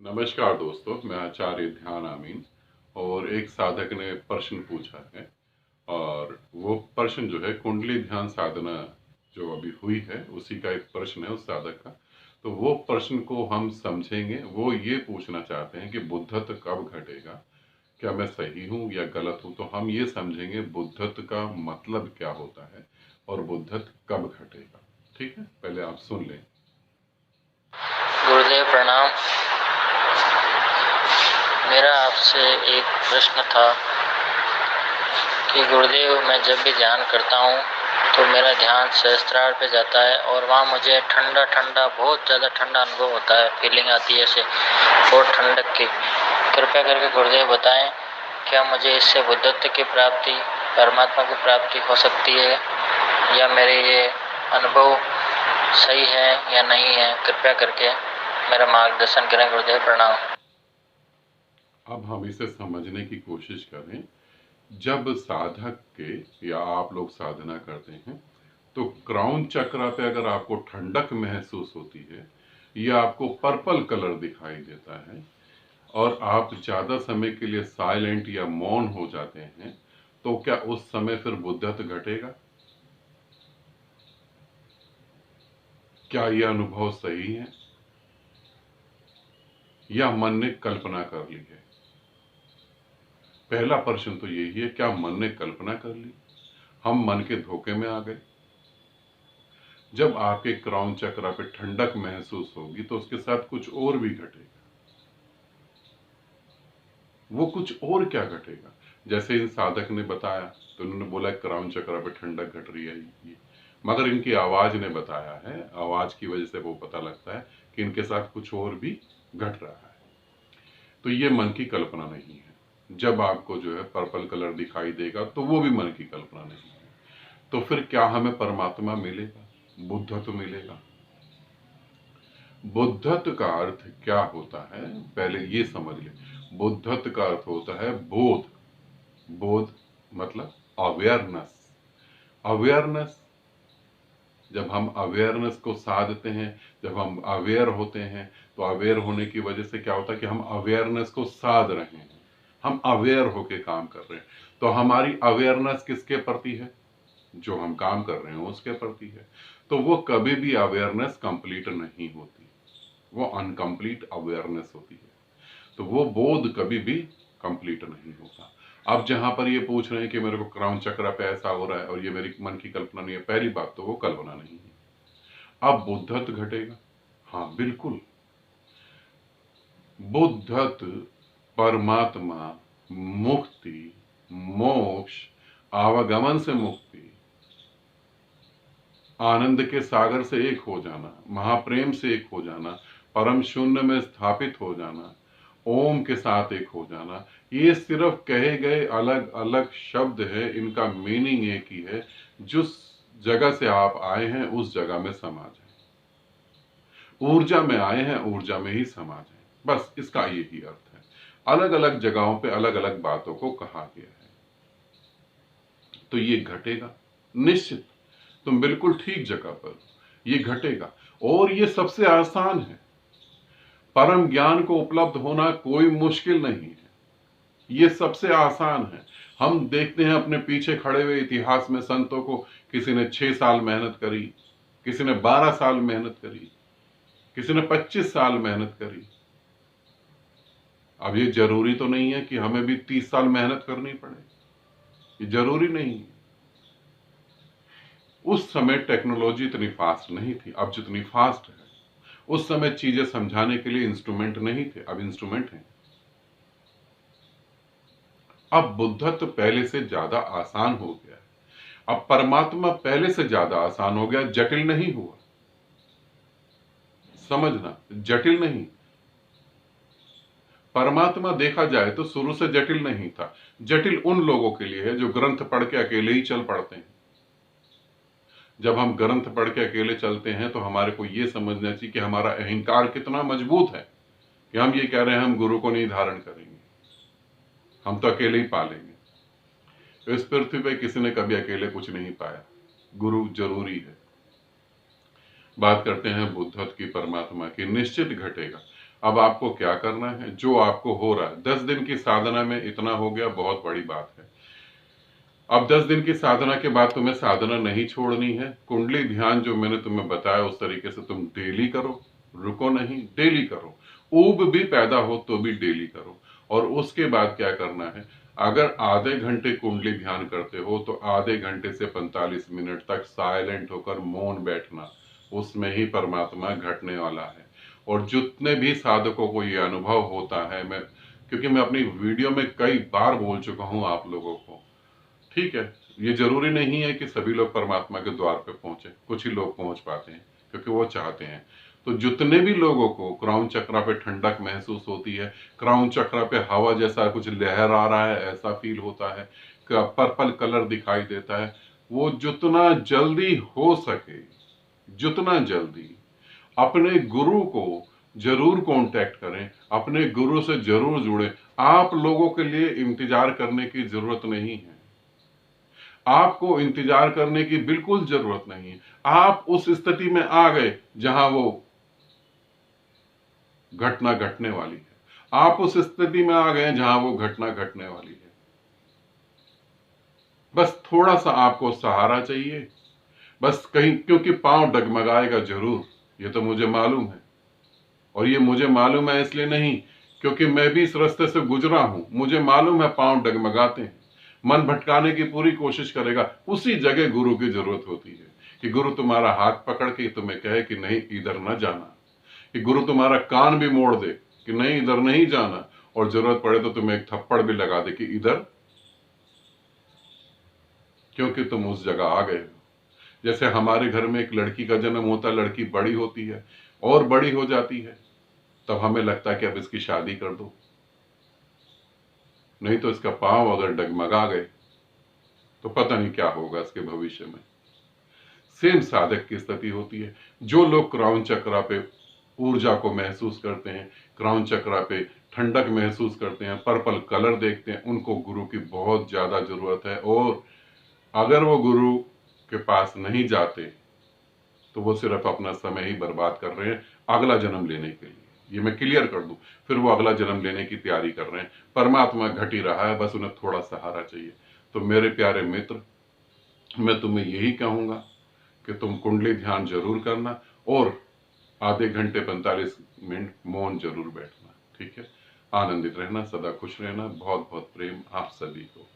नमस्कार दोस्तों, मैं आचार्य ध्यान आमीन। और एक साधक ने प्रश्न पूछा है और वो प्रश्न जो है कुंडली ध्यान साधना जो अभी हुई है उसी का एक प्रश्न है उस साधक का। तो वो प्रश्न को हम समझेंगे। वो ये पूछना चाहते हैं कि बुद्धत्व कब घटेगा, क्या मैं सही हूँ या गलत हूँ। तो हम ये समझेंगे बुद्धत्व का मतलब क्या होता है और बुद्धत्व कब घटेगा। ठीक है, पहले आप सुन लें। गुरुदेव प्रणाम। मेरा आपसे एक प्रश्न था कि गुरुदेव, मैं जब भी ध्यान करता हूँ तो मेरा ध्यान सहस्त्रार पे जाता है और वहाँ मुझे ठंडा ठंडा, बहुत ज़्यादा ठंडा अनुभव होता है, फीलिंग आती है ऐसे बहुत ठंडक की। कृपया करके गुरुदेव बताएं, क्या मुझे इससे बुद्धत्व की प्राप्ति, परमात्मा की प्राप्ति हो सकती है, या मेरे ये अनुभव सही है या नहीं है। कृपया करके मेरा मार्गदर्शन करें गुरुदेव। प्रणाम। अब हम इसे समझने की कोशिश करें। जब साधक के या आप लोग साधना करते हैं तो क्राउन चक्र पे अगर आपको ठंडक महसूस होती है या आपको पर्पल कलर दिखाई देता है और आप ज्यादा समय के लिए साइलेंट या मौन हो जाते हैं, तो क्या उस समय फिर बुद्धत्व घटेगा? क्या यह अनुभव सही है या मन ने कल्पना कर ली है? पहला प्रश्न तो यही है, क्या मन ने कल्पना कर ली, हम मन के धोखे में आ गए? जब आपके क्राउन चक्र पे ठंडक महसूस होगी तो उसके साथ कुछ और भी घटेगा। वो कुछ और क्या घटेगा? जैसे इन साधक ने बताया तो उन्होंने बोला क्राउन चक्र पे ठंडक घट रही है ये, मगर इनकी आवाज ने बताया है, आवाज की वजह से वो पता लगता है कि इनके साथ कुछ और भी घट रहा है। तो ये मन की कल्पना नहीं है। जब आपको जो है पर्पल कलर दिखाई देगा तो वो भी मन की कल्पना नहीं है। तो फिर क्या हमें परमात्मा मिलेगा, बुद्धत्व मिलेगा? बुद्धत्व का अर्थ क्या होता है, पहले ये समझ ले। बुद्धत्व का अर्थ होता है बोध। बोध मतलब अवेयरनेस। अवेयरनेस, जब हम अवेयरनेस को साधते हैं, जब हम अवेयर होते हैं, तो अवेयर होने की वजह से क्या होता है कि हम अवेयरनेस को साध रहे हैं, हम अवेयर होके काम कर रहे हैं। तो हमारी अवेयरनेस किसके प्रति है? जो हम काम कर रहे हैं उसके प्रति है। तो वो कभी भी अवेयरनेस कंप्लीट नहीं होती, वो अनकंप्लीट अवेयरनेस होती है। तो वो बोध कभी भी कंप्लीट नहीं होता। अब जहां पर ये पूछ रहे हैं कि मेरे को क्राउन चक्र पे ऐसा हो रहा है और ये मेरी मन की कल्पना नहीं है, पहली बात तो वो कल्पना नहीं है। अब बुद्धत्व घटेगा, हाँ बिल्कुल। बुद्धत्व, परमात्मा, मुक्ति, मोक्ष, आवागमन से मुक्ति, आनंद के सागर से एक हो जाना, महाप्रेम से एक हो जाना, परम शून्य में स्थापित हो जाना, ओम के साथ एक हो जाना, ये सिर्फ कहे गए अलग अलग शब्द है। इनका मीनिंग एक ही है, जिस जगह से आप आए हैं उस जगह में समा जाए। ऊर्जा में आए हैं, ऊर्जा में ही समा जाए, बस इसका यही अर्थ है। अलग अलग जगहों पे अलग अलग बातों को कहा गया है। तो ये घटेगा निश्चित, तुम बिल्कुल ठीक जगह पर, ये घटेगा। और ये सबसे आसान है। परम ज्ञान को उपलब्ध होना कोई मुश्किल नहीं है, ये सबसे आसान है। हम देखते हैं अपने पीछे खड़े हुए इतिहास में संतों को, किसी ने 6 साल मेहनत करी, किसी ने 12 साल मेहनत करी, किसी ने 25 साल मेहनत करी। अब ये जरूरी तो नहीं है कि हमें भी 30 साल मेहनत करनी पड़े, ये जरूरी नहीं है। उस समय टेक्नोलॉजी इतनी फास्ट नहीं थी, अब जितनी फास्ट है। उस समय चीजें समझाने के लिए इंस्ट्रूमेंट नहीं थे, अब इंस्ट्रूमेंट हैं। अब बुद्धत्व पहले से ज्यादा आसान हो गया है। अब परमात्मा पहले से ज्यादा आसान हो गया, जटिल नहीं हुआ। समझना, जटिल नहीं। परमात्मा देखा जाए तो शुरू से जटिल नहीं था। जटिल उन लोगों के लिए है जो ग्रंथ पढ़ के अकेले ही चल पड़ते हैं। जब हम ग्रंथ पढ़ के अकेले चलते हैं तो हमारे को यह समझना चाहिए कि हमारा अहंकार कितना मजबूत है कि हम ये कह रहे हैं हम गुरु को नहीं धारण करेंगे, हम तो अकेले ही पालेंगे। तो इस पृथ्वी पे किसी ने कभी अकेले कुछ नहीं पाया, गुरु जरूरी है। बात करते हैं बुद्धत्व की, परमात्मा की, निश्चित घटेगा। अब आपको क्या करना है, जो आपको हो रहा है, 10 दिन की साधना में इतना हो गया, बहुत बड़ी बात है। अब 10 दिन की साधना के बाद तुम्हें साधना नहीं छोड़नी है। कुंडली ध्यान जो मैंने तुम्हें बताया उस तरीके से तुम डेली करो, रुको नहीं, डेली करो। ऊब भी पैदा हो तो भी डेली करो। और उसके बाद क्या करना है, अगर आधे घंटे कुंडली ध्यान करते हो तो आधे घंटे से 45 मिनट तक साइलेंट होकर मौन बैठना, उसमें ही परमात्मा घटने वाला है। और जितने भी साधकों को ये अनुभव होता है, क्योंकि मैं अपनी वीडियो में कई बार बोल चुका हूं आप लोगों को, ठीक है, ये जरूरी नहीं है कि सभी लोग परमात्मा के द्वार पे पहुंचे, कुछ ही लोग पहुंच पाते हैं क्योंकि वो चाहते हैं। तो जितने भी लोगों को क्राउन चक्रा पे ठंडक महसूस होती है, क्राउन चक्रा पे हवा जैसा कुछ लहर आ रहा है ऐसा फील होता है, पर्पल कलर दिखाई देता है, वो जितना जल्दी हो सके, जितना जल्दी अपने गुरु को जरूर कांटेक्ट करें, अपने गुरु से जरूर जुड़े। आप लोगों के लिए इंतजार करने की जरूरत नहीं है, आपको इंतजार करने की बिल्कुल जरूरत नहीं है। आप उस स्थिति में आ गए जहां वो घटना घटने वाली है, आप उस स्थिति में आ गए जहां वो घटना घटने वाली है। बस थोड़ा सा आपको सहारा चाहिए, बस कहीं, क्योंकि पांव डगमगाएगा जरूर, ये तो मुझे मालूम है। और ये मुझे मालूम है इसलिए नहीं, क्योंकि मैं भी इस रास्ते से गुजरा हूं, मुझे मालूम है पांव डगमगाते हैं। मन भटकाने की पूरी कोशिश करेगा, उसी जगह गुरु की जरूरत होती है कि गुरु तुम्हारा हाथ पकड़ के तुम्हें कहे कि नहीं इधर न जाना, कि गुरु तुम्हारा कान भी मोड़ दे कि नहीं इधर नहीं जाना, और जरूरत पड़े तो तुम्हें एक थप्पड़ भी लगा दे कि इधर, क्योंकि तुम उस जगह आ गए हो। जैसे हमारे घर में एक लड़की का जन्म होता है, लड़की बड़ी होती है और बड़ी हो जाती है, तब हमें लगता है कि अब इसकी शादी कर दो, नहीं तो इसका पांव अगर डगमगा गए तो पता नहीं क्या होगा इसके भविष्य में। सेम साधक की स्थिति होती है। जो लोग क्राउन चक्रा पे ऊर्जा को महसूस करते हैं, क्राउन चक्रा पे ठंडक महसूस करते हैं, पर्पल कलर देखते हैं, उनको गुरु की बहुत ज्यादा जरूरत है। और अगर वो गुरु के पास नहीं जाते तो वो सिर्फ अपना समय ही बर्बाद कर रहे हैं अगला जन्म लेने के लिए। ये मैं क्लियर कर दूं, फिर वो अगला जन्म लेने की तैयारी कर रहे हैं। परमात्मा घट ही रहा है, बस उन्हें थोड़ा सहारा चाहिए। तो मेरे प्यारे मित्र, मैं तुम्हें यही कहूंगा कि तुम कुंडली ध्यान जरूर करना और आधे घंटे 45 मिनट मौन जरूर बैठना, ठीक है। आनंदित रहना, सदा खुश रहना। बहुत बहुत प्रेम आप सभी को।